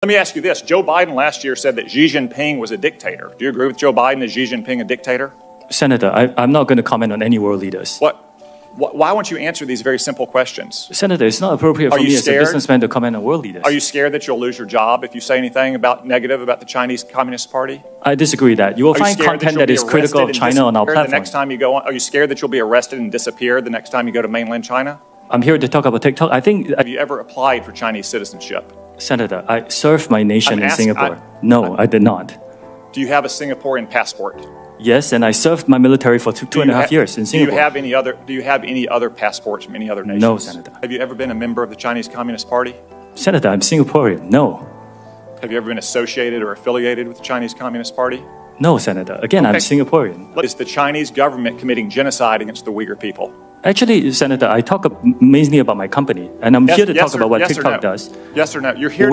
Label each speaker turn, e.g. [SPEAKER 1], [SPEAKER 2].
[SPEAKER 1] Let me ask you this. Joe Biden last year said that Xi Jinping was a dictator. Do you agree with Joe Biden? Is Xi Jinping a dictator?
[SPEAKER 2] Senator, I'm not going to comment on any world leaders.
[SPEAKER 1] Why won't you answer these very simple questions?
[SPEAKER 2] Senator, it's not appropriate for me as a businessman to comment on world leaders.
[SPEAKER 1] Are you scared that you'll lose your job if you say anything negative about the Chinese Communist Party?
[SPEAKER 2] I disagree that. You will find content that is critical of China on our platform.
[SPEAKER 1] The next time you go on, are you scared that you'll be arrested and disappear the next time you go to mainland China?
[SPEAKER 2] I'm here to talk about TikTok.
[SPEAKER 1] Have you ever applied for Chinese citizenship?
[SPEAKER 2] Senator, I served my nation in Singapore. No, I did not.
[SPEAKER 1] Do you have a Singaporean passport?
[SPEAKER 2] Yes, and I served my military for two and a half years in Singapore.
[SPEAKER 1] Do you have any other passports from any other nations?
[SPEAKER 2] No, Senator.
[SPEAKER 1] Have you ever been a member of the Chinese Communist Party?
[SPEAKER 2] Senator, I'm Singaporean. No.
[SPEAKER 1] Have you ever been associated or affiliated with the Chinese Communist Party?
[SPEAKER 2] No, Senator. Again, I'm Singaporean.
[SPEAKER 1] Is the Chinese government committing genocide against the Uyghur people?
[SPEAKER 2] Actually, Senator, I talk mainly about my company, and I'm here to talk about what TikTok does.
[SPEAKER 1] Yes or no? You're here.